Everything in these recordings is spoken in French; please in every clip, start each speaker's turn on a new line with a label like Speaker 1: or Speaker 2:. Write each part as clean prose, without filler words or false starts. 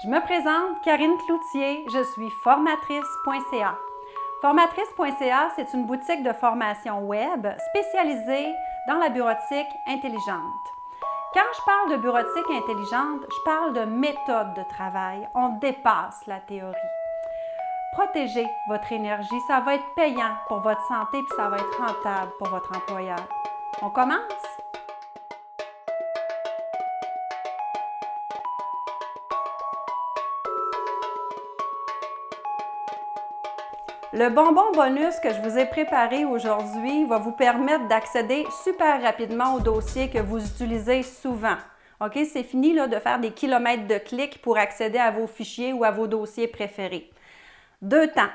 Speaker 1: Je me présente, Karine Cloutier, je suis formatrice.ca. Formatrice.ca, c'est une boutique de formation web spécialisée dans la bureautique intelligente. Quand je parle de bureautique intelligente, je parle de méthode de travail. On dépasse la théorie. Protégez votre énergie, ça va être payant pour votre santé puis ça va être rentable pour votre employeur. On commence? Le bonbon bonus que je vous ai préparé aujourd'hui va vous permettre d'accéder super rapidement au dossier que vous utilisez souvent. OK? C'est fini là, de faire des kilomètres de clics pour accéder à vos fichiers ou à vos dossiers préférés. Deux temps.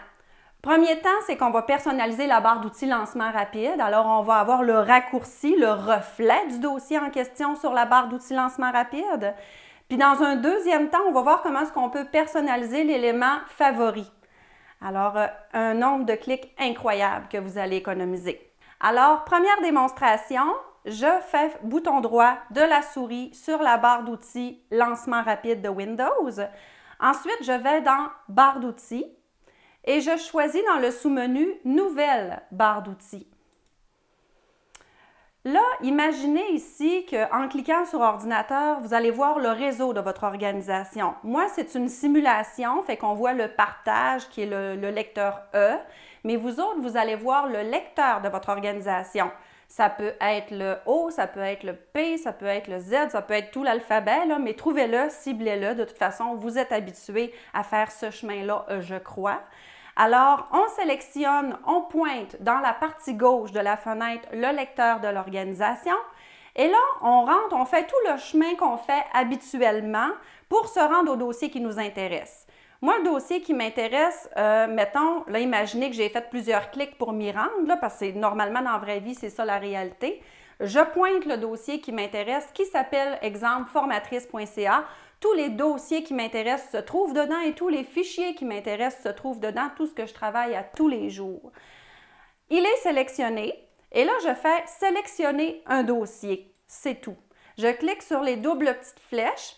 Speaker 1: Premier temps, c'est qu'on va personnaliser la barre d'outils lancement rapide. Alors, on va avoir le raccourci, le reflet du dossier en question sur la barre d'outils lancement rapide. Puis dans un deuxième temps, on va voir comment est-ce qu'on peut personnaliser l'élément favori. Alors, un nombre de clics incroyable que vous allez économiser. Alors, première démonstration, je fais bouton droit de la souris sur la barre d'outils lancement rapide de Windows. Ensuite, je vais dans barre d'outils et je choisis dans le sous-menu Nouvelle barre d'outils. Là, imaginez ici qu'en cliquant sur ordinateur, vous allez voir le réseau de votre organisation. Moi, c'est une simulation, fait qu'on voit le partage qui est le lecteur E, mais vous autres, vous allez voir le lecteur de votre organisation. Ça peut être le O, ça peut être le P, ça peut être le Z, ça peut être tout l'alphabet, mais trouvez-le, ciblez-le. De toute façon, vous êtes habitué à faire ce chemin-là, je crois. Alors, on sélectionne, on pointe dans la partie gauche de la fenêtre le lecteur de l'organisation et là, on rentre, on fait tout le chemin qu'on fait habituellement pour se rendre au dossier qui nous intéresse. Moi, le dossier qui m'intéresse, mettons, là, imaginez que j'ai fait plusieurs clics pour m'y rendre, là, parce que normalement, dans la vraie vie, c'est ça la réalité. Je pointe le dossier qui m'intéresse, qui s'appelle, exemple, formatrice.ca. Tous les dossiers qui m'intéressent se trouvent dedans et tous les fichiers qui m'intéressent se trouvent dedans, tout ce que je travaille à tous les jours. Il est sélectionné et là, je fais « Sélectionner un dossier ». C'est tout. Je clique sur les doubles petites flèches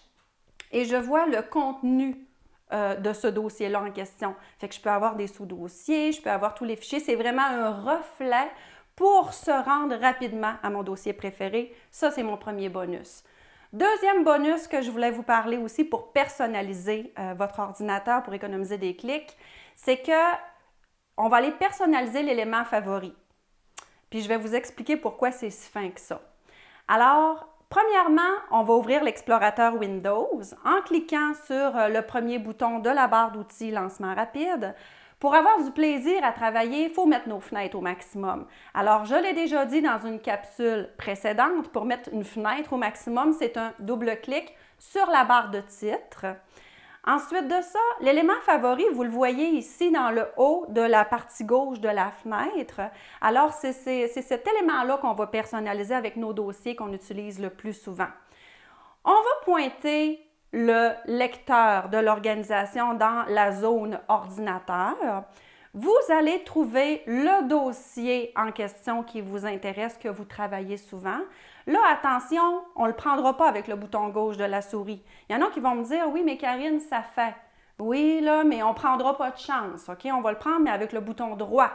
Speaker 1: et je vois le contenu de ce dossier-là en question. Fait que je peux avoir des sous-dossiers, je peux avoir tous les fichiers. C'est vraiment un reflet pour se rendre rapidement à mon dossier préféré. Ça, c'est mon premier bonus. Deuxième bonus que je voulais vous parler aussi pour personnaliser votre ordinateur, pour économiser des clics, c'est qu'on va aller personnaliser l'élément favori. Puis je vais vous expliquer pourquoi c'est si fin que ça. Alors, premièrement, on va ouvrir l'explorateur Windows en cliquant sur le premier bouton de la barre d'outils lancement rapide. Pour avoir du plaisir à travailler, il faut mettre nos fenêtres au maximum. Alors, je l'ai déjà dit dans une capsule précédente, pour mettre une fenêtre au maximum, c'est un double clic sur la barre de titre. Ensuite de ça, l'élément favori, vous le voyez ici dans le haut de la partie gauche de la fenêtre. Alors, c'est cet élément-là qu'on va personnaliser avec nos dossiers qu'on utilise le plus souvent. On va pointer le lecteur de l'organisation dans la zone ordinateur. Vous allez trouver le dossier en question qui vous intéresse, que vous travaillez souvent. Là, attention, on ne le prendra pas avec le bouton gauche de la souris. Il y en a qui vont me dire « Oui, mais Karine, ça fait. » Oui, là, mais on ne prendra pas de chance. OK? On va le prendre, mais avec le bouton droit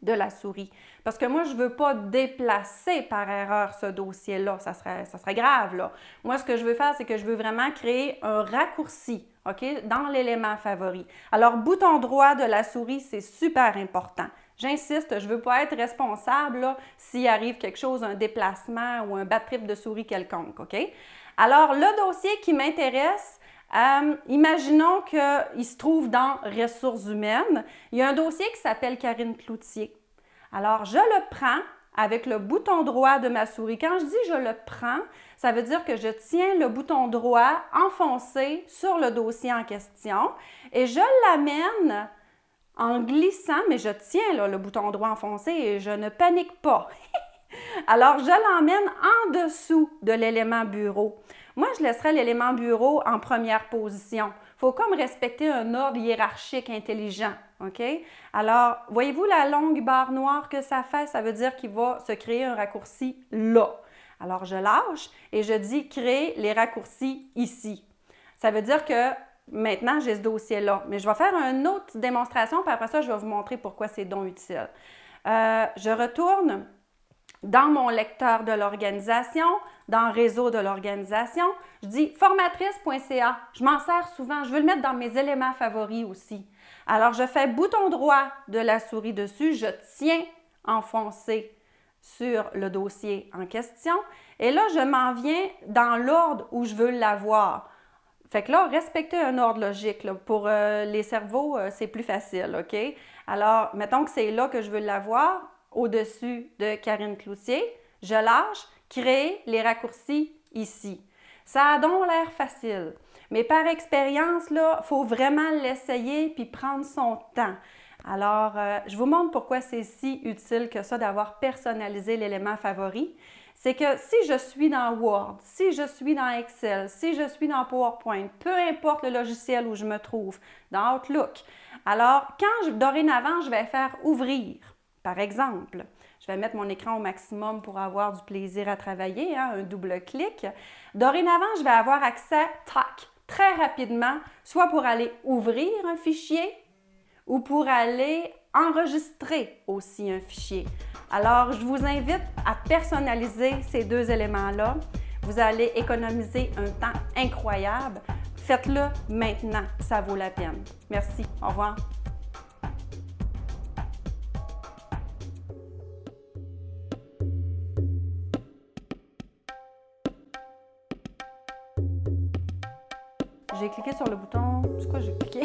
Speaker 1: de la souris. Parce que moi, je ne veux pas déplacer par erreur ce dossier-là. Ça serait grave, là. Moi, ce que je veux faire, c'est que je veux vraiment créer un raccourci, OK, dans l'élément favori. Alors, bouton droit de la souris, c'est super important. J'insiste, je ne veux pas être responsable s'il arrive quelque chose, un déplacement ou un bad trip de souris quelconque, OK? Alors, le dossier qui m'intéresse, imaginons qu'il se trouve dans ressources humaines. Il y a un dossier qui s'appelle Karine Cloutier. Alors, je le prends avec le bouton droit de ma souris. Quand je dis je le prends, ça veut dire que je tiens le bouton droit enfoncé sur le dossier en question et je l'amène en glissant, mais je tiens là, le bouton droit enfoncé et je ne panique pas. Alors, je l'emmène en dessous de l'élément bureau. Moi, je laisserais l'élément bureau en première position. Il faut comme respecter un ordre hiérarchique intelligent. OK? Alors, voyez-vous la longue barre noire que ça fait? Ça veut dire qu'il va se créer un raccourci là. Alors, je lâche et je dis « Créer les raccourcis ici ». Ça veut dire que Maintenant, j'ai ce dossier-là. Mais je vais faire une autre démonstration, puis après ça, je vais vous montrer pourquoi c'est donc utile. Je retourne dans mon lecteur de l'organisation, dans Réseau de l'organisation. Je dis formatrice.ca. Je m'en sers souvent. Je veux le mettre dans mes éléments favoris aussi. Alors, je fais bouton droit de la souris dessus. Je tiens enfoncé sur le dossier en question. Et là, je m'en viens dans l'ordre où je veux l'avoir. Fait que là, respecter un ordre logique. Là, pour les cerveaux, c'est plus facile, OK? Alors, mettons que c'est là que je veux l'avoir, au-dessus de Karine Cloutier. Je lâche, créer les raccourcis ici. Ça a donc l'air facile. Mais par expérience, il faut vraiment l'essayer puis prendre son temps. Alors, je vous montre pourquoi c'est si utile que ça d'avoir personnalisé l'élément favori. C'est que si je suis dans Word, si je suis dans Excel, si je suis dans PowerPoint, peu importe le logiciel où je me trouve, dans Outlook, alors dorénavant, je vais faire ouvrir, par exemple. Je vais mettre mon écran au maximum pour avoir du plaisir à travailler, un double clic. Dorénavant, je vais avoir accès, très rapidement, soit pour aller ouvrir un fichier ou pour aller enregistrer aussi un fichier. Alors, je vous invite à personnaliser ces deux éléments-là. Vous allez économiser un temps incroyable. Faites-le maintenant, ça vaut la peine. Merci, au revoir. J'ai cliqué sur le bouton. C'est quoi j'ai cliqué?